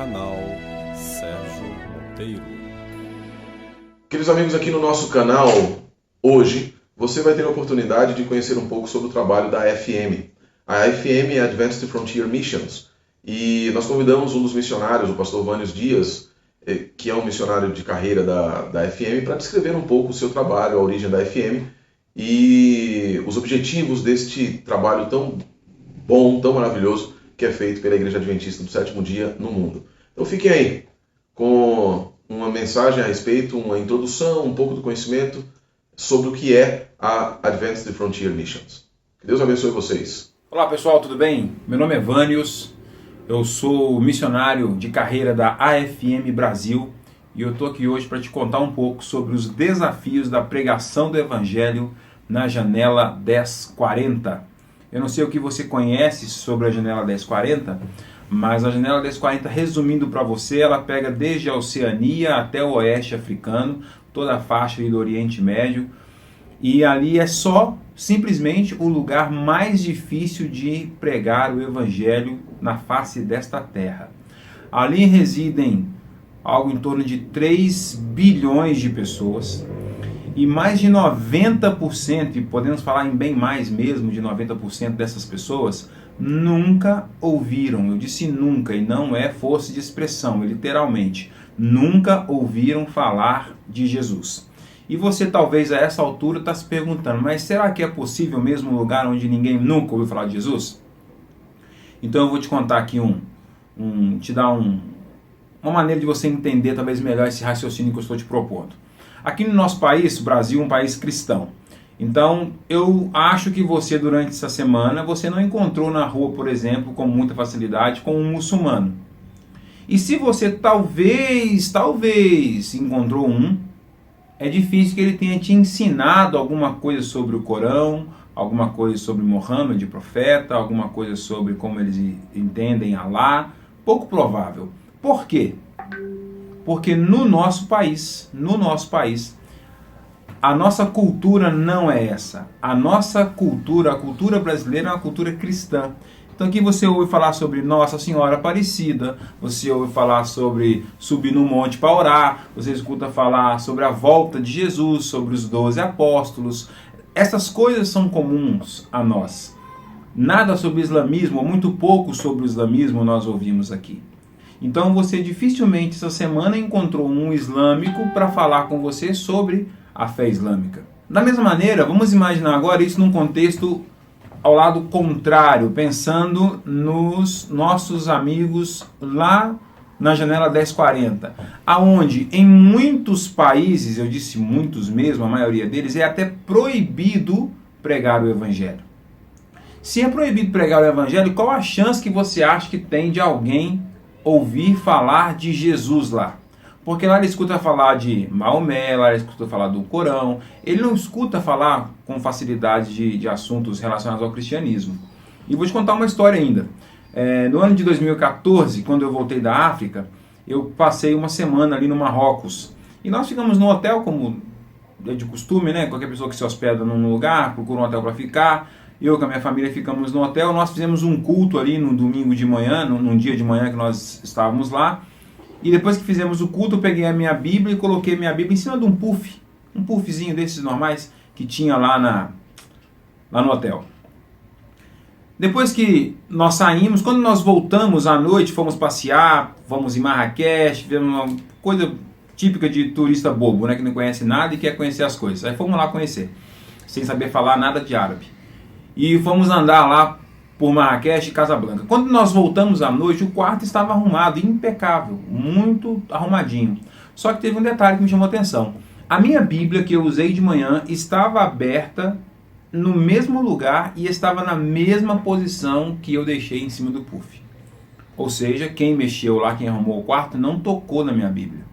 Canal Sérgio Monteiro. Queridos amigos, aqui no nosso canal, hoje, você vai ter a oportunidade de conhecer um pouco sobre o trabalho da AFM. A AFM é Advanced Frontier Missions, e nós convidamos um dos missionários, o pastor Vânios Dias, que é um missionário de carreira da AFM, para descrever um pouco o seu trabalho, a origem da AFM e os objetivos deste trabalho tão bom, tão maravilhoso, que é feito pela Igreja Adventista do Sétimo Dia no mundo. Então fiquem aí com uma mensagem a respeito, uma introdução, um pouco do conhecimento sobre o que é a Advanced Frontier Missions. Que Deus abençoe vocês. Olá pessoal, tudo bem? Meu nome é Vânios, eu sou missionário de carreira da AFM Brasil e eu estou aqui hoje para te contar um pouco sobre os desafios da pregação do Evangelho na Janela 1040. Eu não sei o que você conhece sobre a Janela 1040, mas a Janela 1040, resumindo para você, ela pega desde a Oceania até o Oeste Africano, toda a faixa do Oriente Médio, e ali é só, simplesmente, o lugar mais difícil de pregar o Evangelho na face desta terra. Ali residem algo em torno de 3 bilhões de pessoas, e mais de 90%, e podemos falar em bem mais mesmo de 90% dessas pessoas, nunca ouviram, eu disse nunca, e não é força de expressão, é literalmente, nunca ouviram falar de Jesus. E você talvez a essa altura está se perguntando, mas será que é possível mesmo um lugar onde ninguém nunca ouviu falar de Jesus? Então eu vou te contar aqui te dar uma maneira de você entender talvez melhor esse raciocínio que eu estou te propondo. Aqui no nosso país, o Brasil é um país cristão. Então, eu acho que você, durante essa semana, você não encontrou na rua, por exemplo, com muita facilidade, com um muçulmano. E se você talvez encontrou é difícil que ele tenha te ensinado alguma coisa sobre o Corão, alguma coisa sobre Mohammed, profeta, alguma coisa sobre como eles entendem Alá. Pouco provável. Por quê? Porque no nosso país, a nossa cultura não é essa. A nossa cultura, a cultura brasileira é uma cultura cristã. Então aqui você ouve falar sobre Nossa Senhora Aparecida, você ouve falar sobre subir no monte para orar, você escuta falar sobre a volta de Jesus, sobre os 12 apóstolos. Essas coisas são comuns a nós. Nada sobre o islamismo, ou muito pouco sobre o islamismo nós ouvimos aqui. Então você dificilmente essa semana encontrou um islâmico para falar com você sobre a fé islâmica. Da mesma maneira, vamos imaginar agora isso num contexto ao lado contrário, pensando nos nossos amigos lá na Janela 1040, aonde em muitos países, eu disse muitos mesmo, a maioria deles, é até proibido pregar o Evangelho. Se é proibido pregar o Evangelho, qual a chance que você acha que tem de alguém ouvir falar de Jesus lá? Porque lá ele escuta falar de Maomé, lá ele escuta falar do Corão, ele não escuta falar com facilidade de assuntos relacionados ao cristianismo. E vou te contar uma história ainda. No ano de 2014, quando eu voltei da África, eu passei uma semana ali no Marrocos. E nós ficamos no hotel, como é de costume, né? Qualquer pessoa que se hospeda num lugar, procura um hotel para ficar. Eu com a minha família ficamos no hotel, nós fizemos um culto ali no domingo de manhã, num dia de manhã que nós estávamos lá. E depois que fizemos o culto, eu peguei a minha Bíblia e coloquei minha Bíblia em cima de um puffzinho desses normais que tinha lá no hotel. Depois que nós saímos, quando nós voltamos à noite, fomos passear, fomos em Marrakech, fizemos uma coisa típica de turista bobo, né, que não conhece nada e quer conhecer as coisas. Aí fomos lá conhecer, sem saber falar nada de árabe. E fomos andar lá por Marrakech e Casablanca. Quando nós voltamos à noite, o quarto estava arrumado, impecável, muito arrumadinho. Só que teve um detalhe que me chamou a atenção. A minha Bíblia que eu usei de manhã estava aberta no mesmo lugar e estava na mesma posição que eu deixei em cima do puff. Ou seja, quem mexeu lá, quem arrumou o quarto, não tocou na minha Bíblia.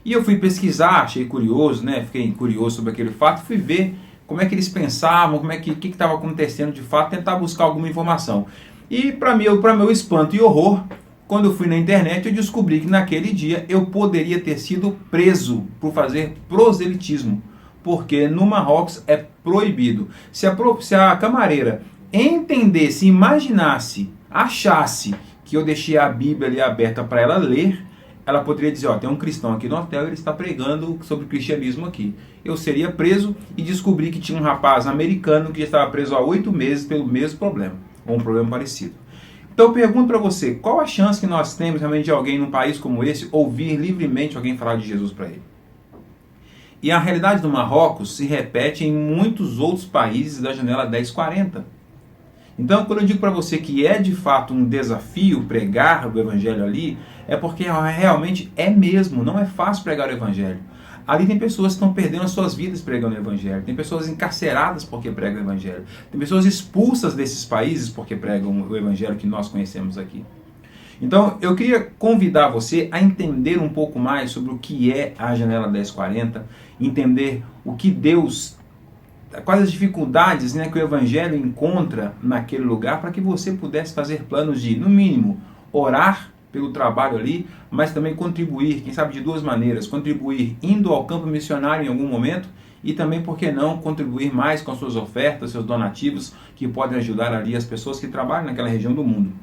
E eu fui pesquisar, achei curioso, né? Fiquei curioso sobre aquele fato, fui ver como é que eles pensavam, como é que estava acontecendo de fato, tentar buscar alguma informação. E para meu espanto e horror, quando eu fui na internet, eu descobri que naquele dia eu poderia ter sido preso por fazer proselitismo, porque no Marrocos é proibido. Se a camareira entendesse, imaginasse, achasse que que eu deixei a Bíblia ali aberta para ela ler, ela poderia dizer, ó, tem um cristão aqui no hotel, ele está pregando sobre o cristianismo aqui. Eu seria preso e descobri que tinha um rapaz americano que já estava preso há 8 meses pelo mesmo problema, ou um problema parecido. Então eu pergunto para você, qual a chance que nós temos realmente de alguém num país como esse ouvir livremente alguém falar de Jesus para ele? E a realidade do Marrocos se repete em muitos outros países da janela 1040. Então, quando eu digo para você que é de fato um desafio pregar o evangelho ali, é porque realmente é mesmo, não é fácil pregar o evangelho. Ali tem pessoas que estão perdendo as suas vidas pregando o evangelho, tem pessoas encarceradas porque pregam o evangelho, tem pessoas expulsas desses países porque pregam o evangelho que nós conhecemos aqui. Então, eu queria convidar você a entender um pouco mais sobre o que é a janela 1040, entender o que Deus, quais as dificuldades, né, que o evangelho encontra naquele lugar, para que você pudesse fazer planos de, no mínimo, orar pelo trabalho ali, mas também contribuir, quem sabe de duas maneiras, contribuir indo ao campo missionário em algum momento e também, por que não, contribuir mais com as suas ofertas, seus donativos, que podem ajudar ali as pessoas que trabalham naquela região do mundo.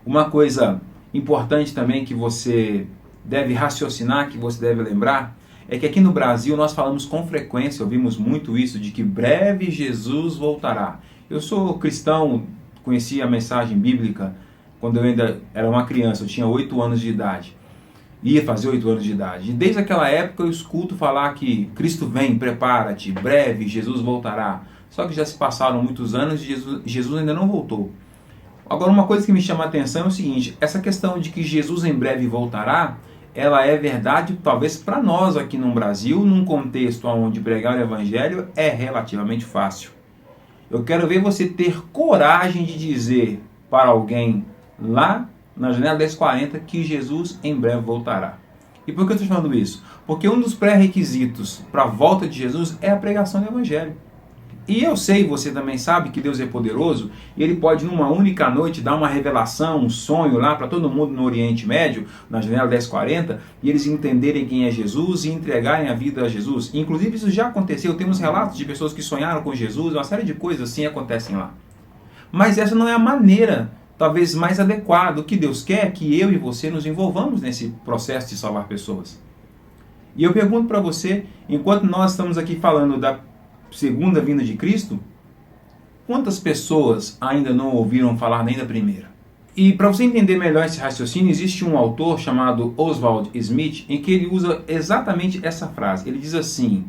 Uma coisa importante também que você deve raciocinar, que você deve lembrar, é que aqui no Brasil nós falamos com frequência, ouvimos muito isso, de que breve Jesus voltará. Eu sou cristão, conheci a mensagem bíblica quando eu ainda era uma criança, eu tinha 8 anos de idade. Ia fazer 8 anos de idade. E desde aquela época eu escuto falar que Cristo vem, prepara-te, breve Jesus voltará. Só que já se passaram muitos anos e Jesus ainda não voltou. Agora, uma coisa que me chama a atenção é o seguinte, essa questão de que Jesus em breve voltará, ela é verdade talvez para nós aqui no Brasil, num contexto onde pregar o evangelho é relativamente fácil. Eu quero ver você ter coragem de dizer para alguém lá na janela 1040 que Jesus em breve voltará. E por que eu estou falando isso? Porque um dos pré-requisitos para a volta de Jesus é a pregação do evangelho. E eu sei, você também sabe que Deus é poderoso e Ele pode numa única noite dar uma revelação, um sonho lá para todo mundo no Oriente Médio, na janela 1040, e eles entenderem quem é Jesus e entregarem a vida a Jesus. Inclusive isso já aconteceu, temos relatos de pessoas que sonharam com Jesus, uma série de coisas assim acontecem lá. Mas essa não é a maneira, talvez mais adequada. O que Deus quer é que eu e você nos envolvamos nesse processo de salvar pessoas. E eu pergunto para você, enquanto nós estamos aqui falando da segunda vinda de Cristo, quantas pessoas ainda não ouviram falar nem da primeira? E para você entender melhor esse raciocínio, existe um autor chamado Oswald Smith, em que ele usa exatamente essa frase. Ele diz assim,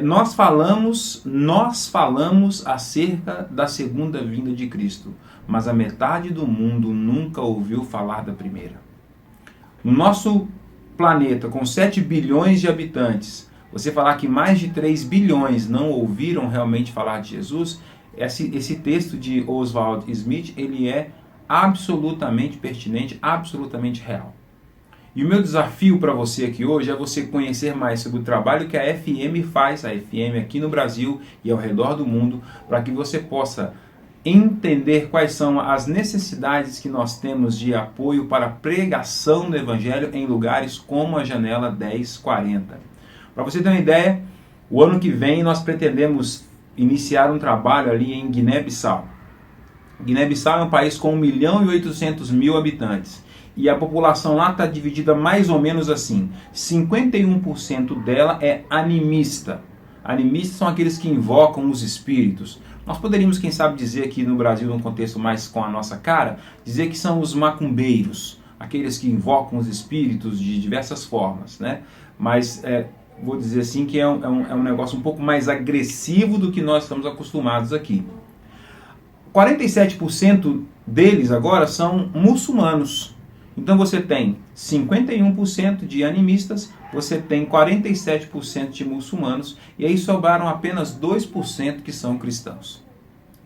nós falamos acerca da segunda vinda de Cristo, mas a metade do mundo nunca ouviu falar da primeira. No nosso planeta, com 7 bilhões de habitantes, você falar que mais de 3 bilhões não ouviram realmente falar de Jesus, esse texto de Oswald Smith, ele é absolutamente pertinente, absolutamente real. E o meu desafio para você aqui hoje é você conhecer mais sobre o trabalho que a FM faz, a FM aqui no Brasil e ao redor do mundo, para que você possa entender quais são as necessidades que nós temos de apoio para a pregação do Evangelho em lugares como a janela 1040. Para você ter uma ideia, o ano que vem nós pretendemos iniciar um trabalho ali em Guiné-Bissau. Guiné-Bissau é um país com 1.800.000 habitantes. E a população lá está dividida mais ou menos assim. 51% dela é animista. Animistas são aqueles que invocam os espíritos. Nós poderíamos, quem sabe, dizer aqui no Brasil, num contexto mais com a nossa cara, dizer que são os macumbeiros. Aqueles que invocam os espíritos de diversas formas, né? Mas vou dizer assim que é um negócio um pouco mais agressivo do que nós estamos acostumados aqui. 47% deles agora são muçulmanos. Então você tem 51% de animistas, você tem 47% de muçulmanos, e aí sobraram apenas 2% que são cristãos.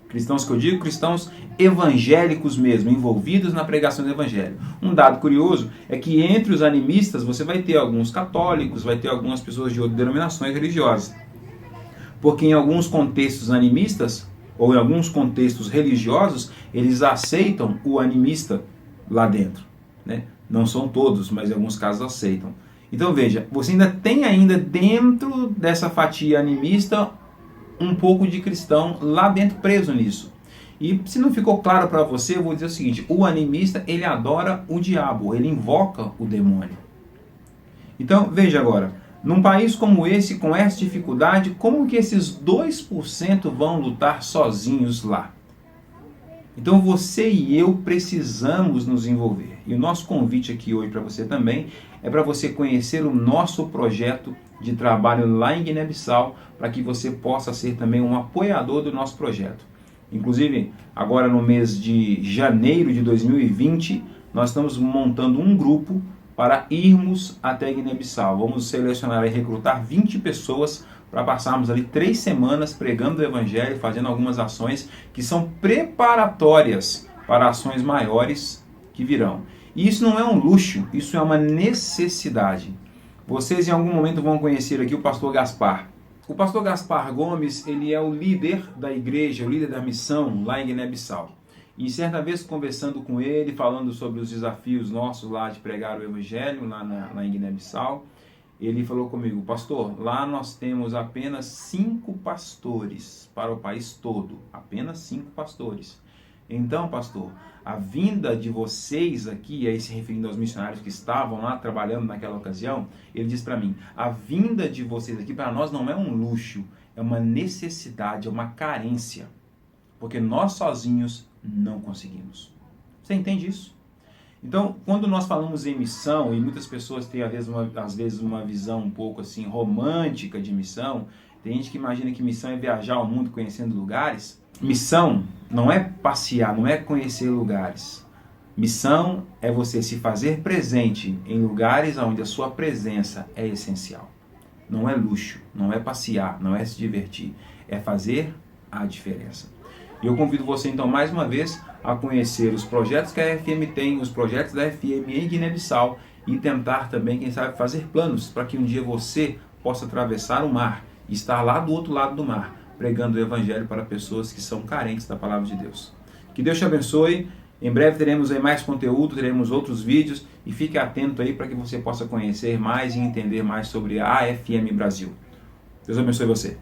Cristãos que eu digo, cristãos evangélicos mesmo, envolvidos na pregação do evangelho. Um dado curioso é que entre os animistas você vai ter alguns católicos, vai ter algumas pessoas de outras denominações religiosas. Porque em alguns contextos animistas, ou em alguns contextos religiosos, eles aceitam o animista lá dentro, né? Não são todos, mas em alguns casos aceitam. Então veja, você ainda tem dentro dessa fatia animista um pouco de cristão lá dentro preso nisso. E se não ficou claro para você, eu vou dizer o seguinte: o animista, ele adora o diabo, ele invoca o demônio. Então, veja agora, num país como esse, com essa dificuldade, como que esses 2% vão lutar sozinhos lá? Então você e eu precisamos nos envolver. E o nosso convite aqui hoje para você também é para você conhecer o nosso projeto de trabalho lá em Guiné-Bissau, para que você possa ser também um apoiador do nosso projeto. Inclusive, agora no mês de janeiro de 2020, nós estamos montando um grupo para irmos até Guiné-Bissau. Vamos selecionar e recrutar 20 pessoas para passarmos ali 3 semanas pregando o Evangelho, fazendo algumas ações que são preparatórias para ações maiores que virão. E isso não é um luxo, isso é uma necessidade. Vocês em algum momento vão conhecer aqui o pastor Gaspar. O pastor Gaspar Gomes, ele é o líder da igreja, o líder da missão lá em Guiné-Bissau. E certa vez conversando com ele, falando sobre os desafios nossos lá de pregar o Evangelho lá em Guiné-Bissau, ele falou comigo: pastor, lá nós temos apenas 5 pastores para o país todo, apenas 5 pastores. Então, pastor, a vinda de vocês aqui, aí se referindo aos missionários que estavam lá trabalhando naquela ocasião, ele disse para mim: a vinda de vocês aqui para nós não é um luxo, é uma necessidade, é uma carência, porque nós sozinhos não conseguimos. Você entende isso? Então, quando nós falamos em missão, e muitas pessoas têm às vezes uma visão um pouco assim romântica de missão, tem gente que imagina que missão é viajar ao mundo conhecendo lugares. Missão não é passear, não é conhecer lugares. Missão é você se fazer presente em lugares onde a sua presença é essencial. Não é luxo, não é passear, não é se divertir, é fazer a diferença. E eu convido você então mais uma vez a conhecer os projetos que a FM tem, os projetos da FM em Guiné-Bissau, e tentar também, quem sabe, fazer planos para que um dia você possa atravessar o mar e estar lá do outro lado do mar, pregando o Evangelho para pessoas que são carentes da Palavra de Deus. Que Deus te abençoe. Em breve teremos aí mais conteúdo, teremos outros vídeos, e fique atento aí para que você possa conhecer mais e entender mais sobre a AFM Brasil. Deus abençoe você.